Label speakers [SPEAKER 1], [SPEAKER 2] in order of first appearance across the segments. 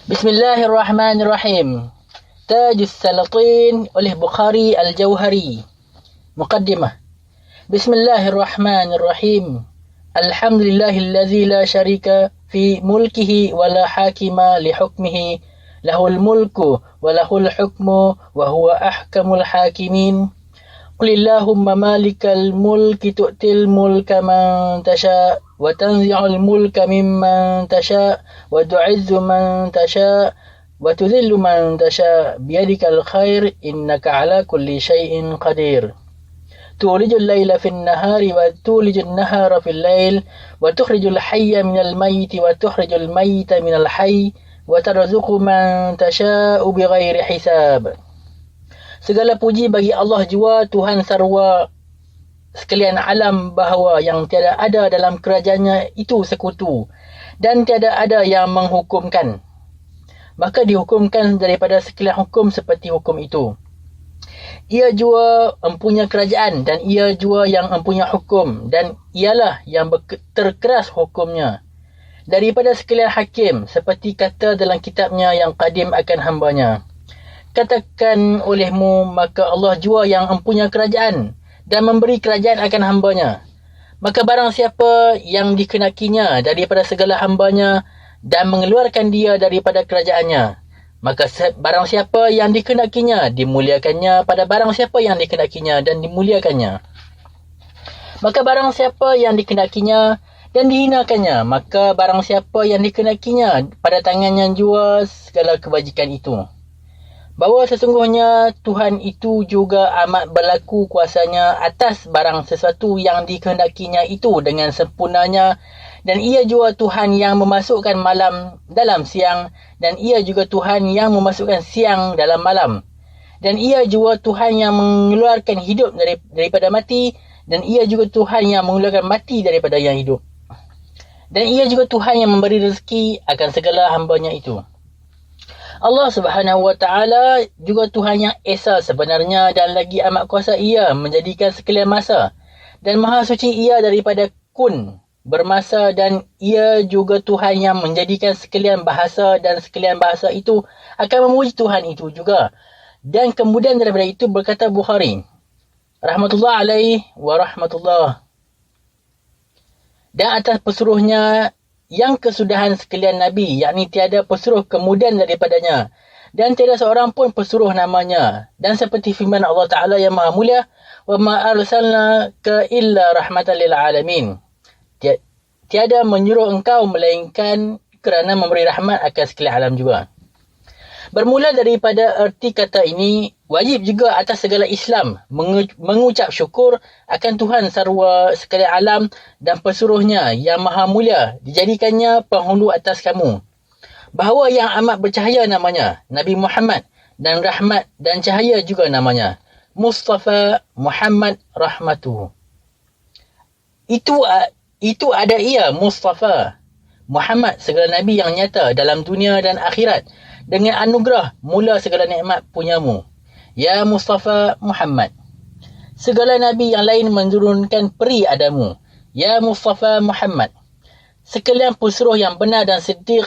[SPEAKER 1] Bismillahirrahmanirrahim. Tajus Salatin oleh Bukhari Al-Jauhari. Muqaddimah. Bismillahirrahmanirrahim. Alhamdulillahillazi la syarika fi mulkihi wa la hakima li hukmihi. Lahul mulku wa lahul hukmu wa huwa ahkamul hakimin. Qulillahumma malikal mulki tu'til mulka man tasha' wa tanzi'ul mulka mimman tasha' wa tu'izzu man tasha' wa tudhillu man tasha' biyadikal khair innaka ala kulli syai'in qadir. Tulijul layla fin nahari wa tulijul nahara fil layl wa tukhrijul hayya minal mayyiti wa tukhrijul mayyita minal hayy wa tarzuqu man tasha'u bighairi hisab. Segala puji bagi Allah jua, Tuhan sarwa sekalian alam, bahawa yang tiada ada dalam kerajaannya itu sekutu dan tiada ada yang menghukumkan. Maka dihukumkan daripada sekalian hukum seperti hukum itu. Ia jua empunya kerajaan dan ia jua yang empunya hukum dan ialah yang terkeras hukumnya. Daripada sekalian hakim seperti kata dalam kitabnya yang qadim akan hambanya. Katakan olehmu, maka Allah jua yang empunya kerajaan dan memberi kerajaan akan hambanya. Maka barang siapa yang dikenakinya daripada segala hambanya dan mengeluarkan dia daripada kerajaannya, maka barang siapa yang dikenakinya dimuliakannya pada barang siapa yang dikenakinya dan dimuliakannya. Maka barang siapa yang dikenakinya dan dihinakannya, maka barang siapa yang dikenakinya pada tangannya jua segala kebajikan itu. Bahawa sesungguhnya Tuhan itu juga amat berlaku kuasanya atas barang sesuatu yang dikehendakinya itu dengan sempurnanya, dan ia juga Tuhan yang memasukkan malam dalam siang, dan ia juga Tuhan yang memasukkan siang dalam malam, dan ia juga Tuhan yang mengeluarkan hidup daripada mati, dan ia juga Tuhan yang mengeluarkan mati daripada yang hidup, dan ia juga Tuhan yang memberi rezeki akan segala hambanya itu. Allah Subhanahu wa Ta'ala juga Tuhan yang esa sebenarnya dan lagi amat kuasa ia menjadikan sekalian masa, dan maha suci ia daripada kun bermasa, dan ia juga Tuhan yang menjadikan sekalian bahasa, dan sekalian bahasa itu akan memuji Tuhan itu juga. Dan kemudian daripada itu berkata Bukhari rahmatullah alaih wa rahmatullah, dan atas pesuruhnya yang kesudahan sekalian Nabi, yakni tiada pesuruh kemudian daripadanya, dan tiada seorang pun pesuruh namanya, dan seperti firman Allah Ta'ala yang maha mulia, wa ma arsalnaka illa rahmatan lil alamin, tiada menyuruh engkau melainkan kerana memberi rahmat akan sekalian alam juga. Bermula daripada erti kata ini, wajib juga atas segala Islam mengucap syukur akan Tuhan sarwa sekalian alam dan pesuruhnya yang maha mulia dijadikannya penghulu atas kamu. Bahawa yang amat bercahaya namanya Nabi Muhammad, dan rahmat dan cahaya juga namanya Mustafa Muhammad rahmatuhu. Itu ada ia Mustafa Muhammad, segala Nabi yang nyata dalam dunia dan akhirat, dengan anugerah mula segala nikmat punyamu, ya Mustafa Muhammad. Segala Nabi yang lain menurunkan peri adamu, ya Mustafa Muhammad. Sekalian pesuruh yang benar dan siddiq,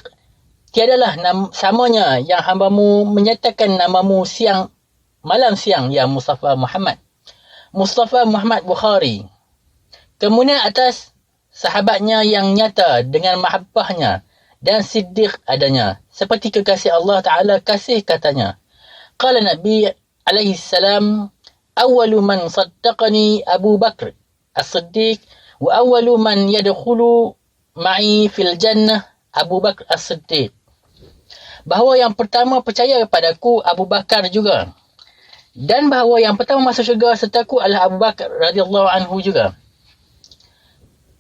[SPEAKER 1] tiadalah samanya yang hambamu menyatakan namamu malam siang, ya Mustafa Muhammad. Mustafa Muhammad Bukhari. Kemudian atas sahabatnya yang nyata dengan mahabbahnya dan siddiq adanya, seperti kekasih Allah Ta'ala kasih katanya. Qala Nabi alaihi salam, awwalu man saddaqani Abu Bakr as-Siddiq wa awwalu man yadkhulu ma'i fil jannah Abu Bakr as-Siddiq. Bahawa yang pertama percaya kepadaku Abu Bakar juga, dan bahawa yang pertama masuk syurga sertaku adalah Abu Bakar radhiyallahu anhu juga.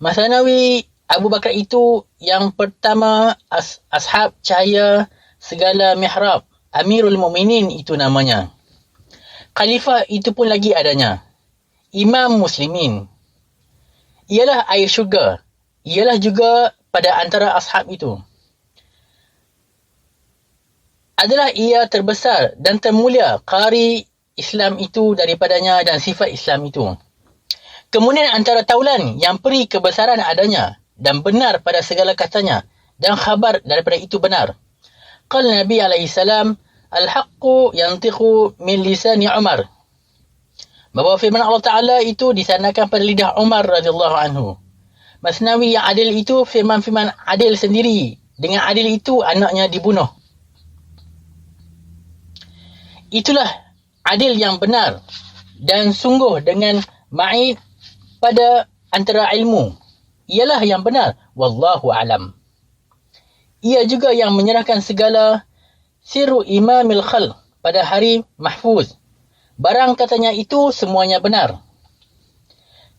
[SPEAKER 1] Masnawi Abu Bakar itu yang pertama ashab cahaya segala mihrab, Amirul Mukminin itu namanya. Khalifah itu pun lagi adanya. Imam Muslimin. Ialah air syurga. Ialah juga pada antara ashab itu. Adalah ia terbesar dan termulia qari Islam itu daripadanya dan sifat Islam itu. Kemudian antara taulan yang peri kebesaran adanya dan benar pada segala katanya, dan khabar daripada itu benar. Qala Nabi alaihi salam, al-haqqu yantiqu min lisani Umar. Bahawa firman Allah Ta'ala itu disandarkan pada lidah Umar radhiyallahu anhu. Masnawi yang adil itu firman-firman adil sendiri. Dengan adil itu anaknya dibunuh. Itulah adil yang benar dan sungguh dengan ma'id pada antara ilmu. Ialah yang benar. Wallahu alam. Ia juga yang menyerahkan segala sirru imamil khalq pada hari mahfuz. Barang katanya itu semuanya benar.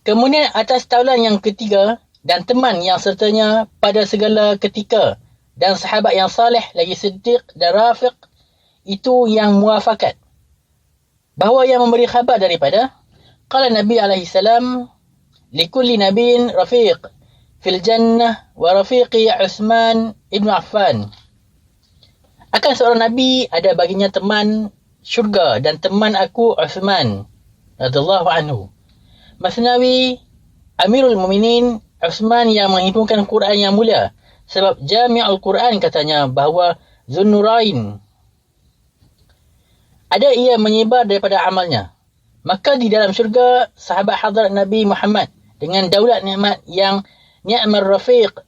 [SPEAKER 1] Kemudian atas taulan yang ketiga dan teman yang sertanya pada segala ketika dan sahabat yang saleh lagi siddiq dan rafiq itu yang muafakat. Bahawa yang memberi khabar daripada qala Nabi alaihi salam likulli nabiyyin rafiq fil jannah wa rafiqi Uthman ibn Affan. Akan seorang nabi ada baginya teman syurga dan teman aku Uthman radhiyallahu anhu. Masnawi Amirul Mukminin Uthman yang menghimpunkan Quran yang mulia, sebab Jami'ul Quran katanya bahawa Zunnurain ada ia menyebar daripada amalnya. Maka di dalam syurga sahabat hadrat Nabi Muhammad dengan daulat nikmat yang ni'mar rafiq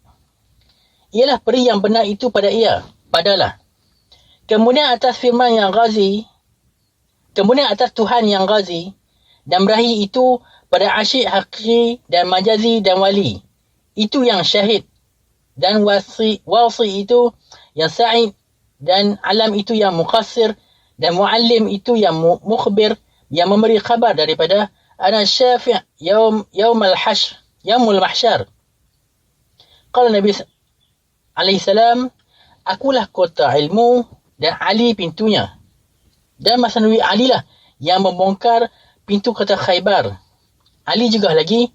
[SPEAKER 1] ialah peri yang benar itu pada ia, padalah. Kemudian atas firman yang ghazi, kemudian atas Tuhan yang ghazi dan berahi itu pada asyik hakiki dan majazi dan wali. Itu yang syahid. Dan wasi itu yang sa'id. Dan alam itu yang muqassir. Dan muallim itu yang mukhbir. Yang memberi khabar daripada ana syafi' yaumul mahsyar. Qala Nabi alaihi salam, akulah kota ilmu dan Ali pintunya. Dan Masnawi Ali lah yang membongkar pintu kota Khaybar. Ali juga lagi,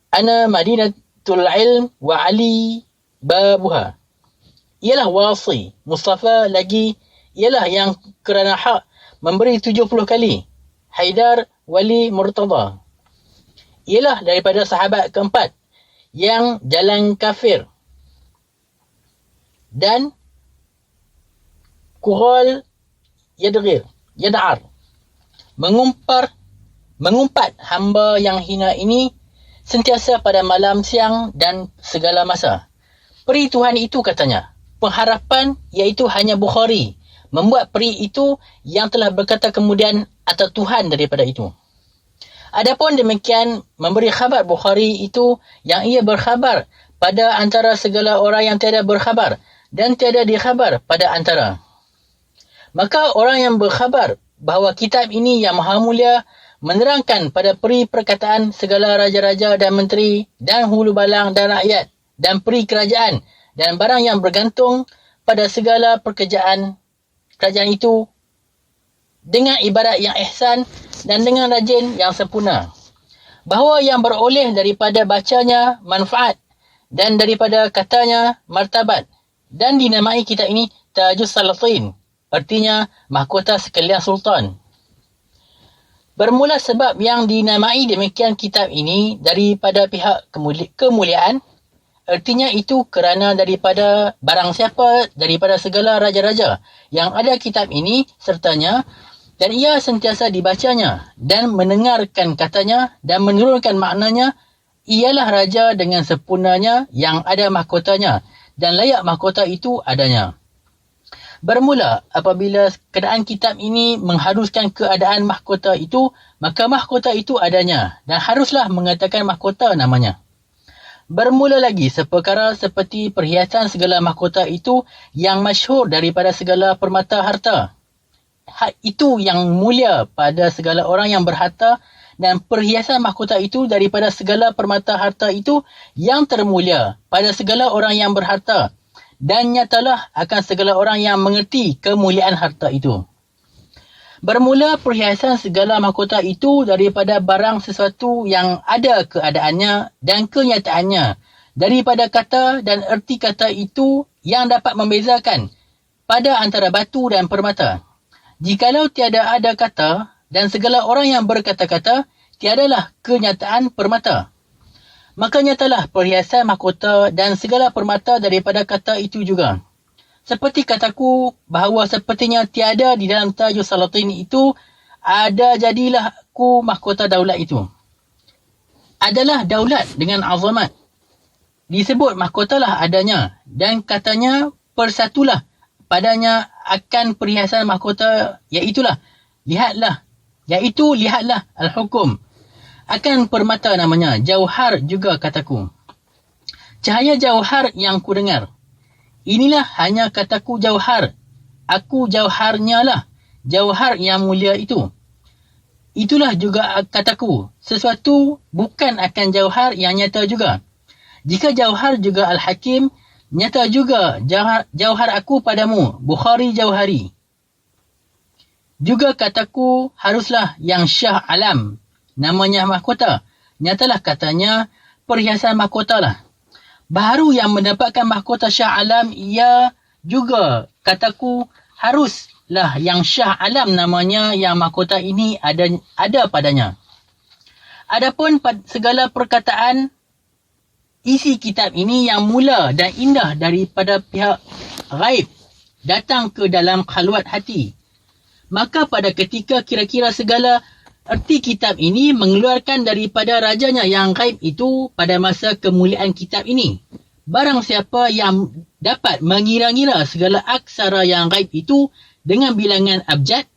[SPEAKER 1] ana madinatul ilm wa Ali babuha. Ialah wasi, Mustafa lagi, ialah yang kerana hak memberi 70 kali. Haidar wali Murtada. Ialah daripada sahabat keempat yang jalan kafir. Dan Kughal Yad'ar. Mengumpat hamba yang hina ini sentiasa pada malam, siang dan segala masa. Peri Tuhan itu katanya, pengharapan iaitu hanya Bukhari. Membuat peri itu yang telah berkata kemudian atau Tuhan daripada itu. Adapun demikian memberi khabar Bukhari itu yang ia berkhabar pada antara segala orang yang tiada berkhabar dan tiada dikhabar pada antara. Maka orang yang berkhabar bahawa kitab ini yang maha mulia menerangkan pada peri perkataan segala raja-raja dan menteri dan hulu balang dan rakyat dan peri kerajaan dan barang yang bergantung pada segala kerajaan itu dengan ibadat yang ihsan dan dengan rajin yang sempurna. Bahawa yang beroleh daripada bacanya manfaat dan daripada katanya martabat dan dinamai kitab ini Tajus Salatin, artinya mahkota sekalian sultan. Bermula sebab yang dinamai demikian kitab ini daripada pihak kemuliaan, artinya itu kerana daripada barang siapa daripada segala raja-raja yang ada kitab ini sertanya dan ia sentiasa dibacanya dan mendengarkan katanya dan menurunkan maknanya, ialah raja dengan sempurnanya yang ada mahkotanya dan layak mahkota itu adanya. Bermula apabila keadaan kitab ini mengharuskan keadaan mahkota itu, maka mahkota itu adanya dan haruslah mengatakan mahkota namanya. Bermula lagi seperkara seperti perhiasan segala mahkota itu yang masyhur daripada segala permata harta. Itu yang mulia pada segala orang yang berharta dan perhiasan mahkota itu daripada segala permata harta itu yang termulia pada segala orang yang berharta. Dan nyatalah akan segala orang yang mengerti kemuliaan harta itu. Bermula perhiasan segala mahkota itu daripada barang sesuatu yang ada keadaannya dan kenyataannya, daripada kata dan erti kata itu yang dapat membezakan pada antara batu dan permata. Jikalau tiada ada kata dan segala orang yang berkata-kata, tiadalah kenyataan permata. Maka nyatalah perhiasan mahkota dan segala permata daripada kata itu juga. Seperti kataku bahawa sepertinya tiada di dalam Tajus Salatin itu, ada jadilah aku mahkota daulat itu. Adalah daulat dengan azamat. Disebut mahkotalah adanya dan katanya persatulah padanya akan perhiasan mahkota iaitulah lihatlah al-hukum. Akan permata namanya, jauhar juga kataku. Cahaya jauhar yang ku dengar. Inilah hanya kataku jauhar. Aku jauharnya lah. Jauhar yang mulia itu. Itulah juga kataku. Sesuatu bukan akan jauhar yang nyata juga. Jika jauhar juga Al-Hakim, nyata juga jauhar aku padamu, Bukhari Jauhari. Juga kataku haruslah yang Syah Alam. Namanya mahkota. Nyatalah katanya perhiasan mahkota lah. Baru yang mendapatkan mahkota Syah Alam, ia juga kataku haruslah yang Syah Alam namanya yang mahkota ini ada padanya. Adapun segala perkataan isi kitab ini yang mula dan indah daripada pihak ghaib datang ke dalam khalwat hati. Maka pada ketika kira-kira segala erti kitab ini mengeluarkan daripada rajanya yang gaib itu pada masa kemuliaan kitab ini. Barang siapa yang dapat mengira-ngira segala aksara yang gaib itu dengan bilangan abjad,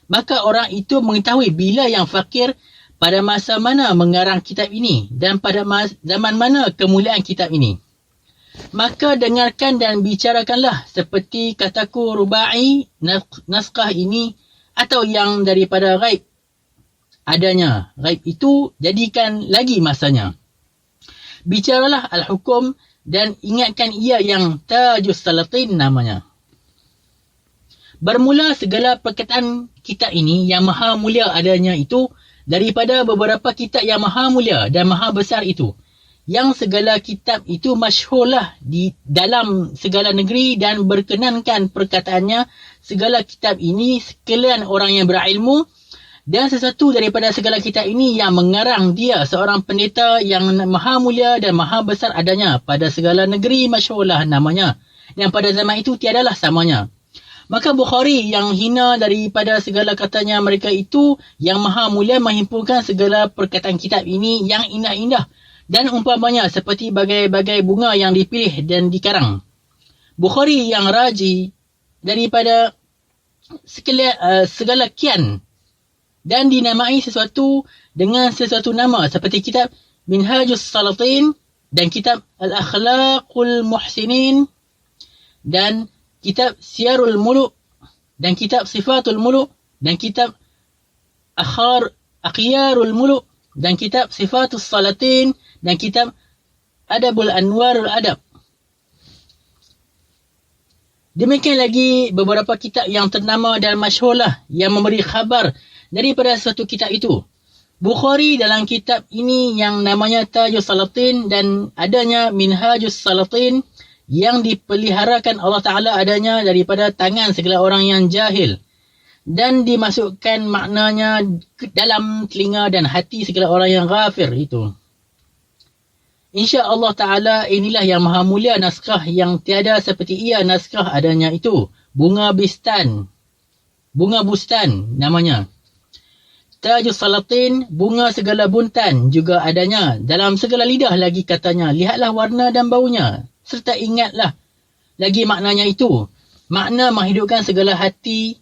[SPEAKER 1] maka orang itu mengetahui bila yang fakir pada masa mana mengarang kitab ini dan pada zaman mana kemuliaan kitab ini. Maka dengarkan dan bicarakanlah seperti kataku rubai naskah ini atau yang daripada gaib adanya. Gaib itu jadikan lagi masanya. Bicaralah al-hukum dan ingatkan ia yang Tajus Salatin namanya. Bermula segala perkataan kitab ini yang maha mulia adanya itu daripada beberapa kitab yang maha mulia dan maha besar itu. Yang segala kitab itu masyhurlah di dalam segala negeri dan berkenankan perkataannya segala kitab ini sekalian orang yang berilmu. Dan sesuatu daripada segala kitab ini yang mengarang dia seorang pendeta yang maha mulia dan maha besar adanya pada segala negeri masyhurlah namanya. Yang pada zaman itu tiadalah samanya. Maka Bukhari yang hina daripada segala katanya mereka itu yang maha mulia menghimpunkan segala perkataan kitab ini yang indah-indah dan umpamanya seperti bagai-bagai bunga yang dipilih dan dikarang. Bukhari yang raji daripada segala kian dan dinamai sesuatu dengan sesuatu nama seperti kitab Minhajus Salatin dan kitab Al-Akhlaqul Muhsinin dan kitab Siyarul Muluk dan kitab Sifatul Muluk dan kitab Akhyarul Muluk dan kitab Sifatus Salatin dan kitab Adabul Anwarul Adab. Demikian lagi beberapa kitab yang ternama dan masyhurlah yang memberi khabar daripada suatu kitab itu. Bukhari dalam kitab ini yang namanya Tajus Salatin dan adanya Minhajus Salatin yang dipeliharakan Allah Ta'ala adanya daripada tangan segala orang yang jahil dan dimasukkan maknanya dalam telinga dan hati segala orang yang ghafir itu. Insya Allah Ta'ala inilah yang maha mulia naskah yang tiada seperti ia naskah adanya itu. Bunga bustan namanya. Tajus Salatin, bunga segala buntan juga adanya. Dalam segala lidah lagi katanya, lihatlah warna dan baunya. Serta ingatlah lagi maknanya itu. Makna menghidupkan segala hati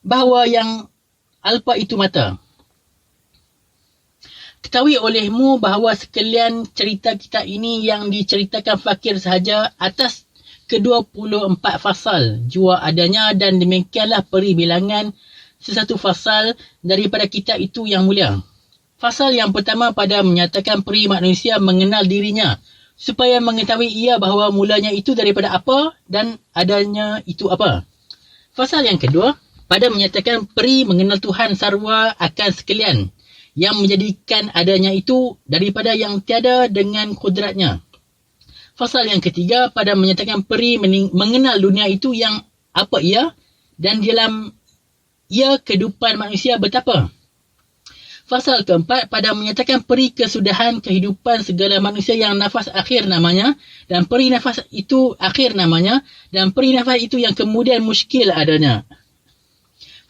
[SPEAKER 1] bahawa yang alpa itu mata. Ketahui olehmu bahawa sekalian cerita kitab ini yang diceritakan fakir sahaja atas ke-24 fasal jua adanya dan demikianlah peri bilangan sesatu fasal daripada kitab itu yang mulia. Fasal yang pertama pada menyatakan peri manusia mengenal dirinya supaya mengetahui ia bahawa mulanya itu daripada apa dan adanya itu apa. Fasal yang kedua pada menyatakan peri mengenal Tuhan sarwa akan sekalian yang menjadikan adanya itu daripada yang tiada dengan kudratnya. Fasal yang ketiga pada menyatakan peri mengenal dunia itu yang apa ia dan dalam ia kehidupan manusia betapa. Fasal keempat pada menyatakan peri kesudahan kehidupan segala manusia yang nafas akhir namanya dan peri nafas itu akhir namanya dan peri nafas itu yang kemudian muskil adanya.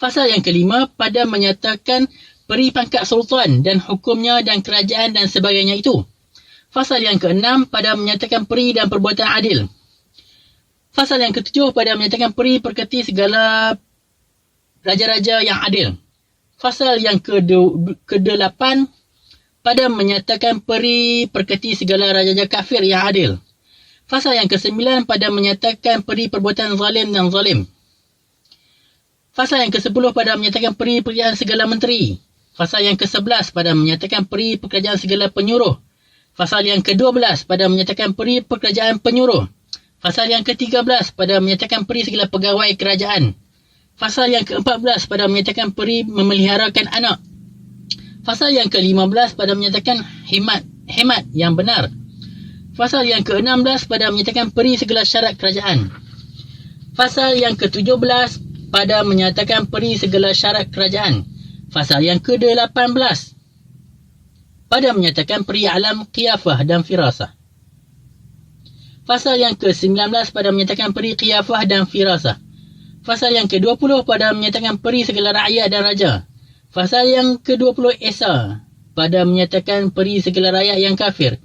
[SPEAKER 1] Fasal yang kelima pada menyatakan peri pangkat sultan dan hukumnya dan kerajaan dan sebagainya itu. Fasal yang keenam pada menyatakan peri dan perbuatan adil. Fasal yang ketujuh pada menyatakan peri perketi segala raja-raja yang adil. Fasal yang ke-8 pada menyatakan peri perketi segala raja-raja kafir yang adil. Fasal yang ke-9 pada menyatakan peri perbuatan zalim dan zalim. Fasal yang ke-10 pada menyatakan peri pekerjaan segala menteri. Fasal yang ke-11 pada menyatakan peri pekerjaan segala penyuruh. Fasal yang ke-12 pada menyatakan peri pekerjaan penyuruh. Fasal yang ke-13 pada menyatakan peri segala pegawai kerajaan. Fasal yang ke-14 pada menyatakan peri memeliharakan anak. Fasal yang ke-15 pada menyatakan hemat yang benar. Fasal yang ke-16 pada menyatakan peri segala syarat kerajaan. Fasal yang ke-17 pada menyatakan peri segala syarat kerajaan. Fasal yang ke-18 pada menyatakan peri alam qiyafah dan firasah. Fasal yang ke-19 pada menyatakan peri qiyafah dan firasah. Fasal yang ke-20 pada menyatakan peri segala rakyat dan raja. Fasal yang ke-20 Esa pada menyatakan peri segala rakyat yang kafir.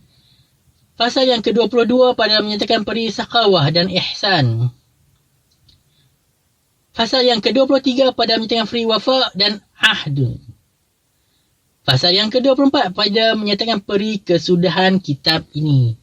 [SPEAKER 1] Fasal yang ke-22 pada menyatakan peri sakawah dan ihsan. Fasal yang ke-23 pada menyatakan peri wafa dan ahd. Fasal yang ke-24 pada menyatakan peri kesudahan kitab ini.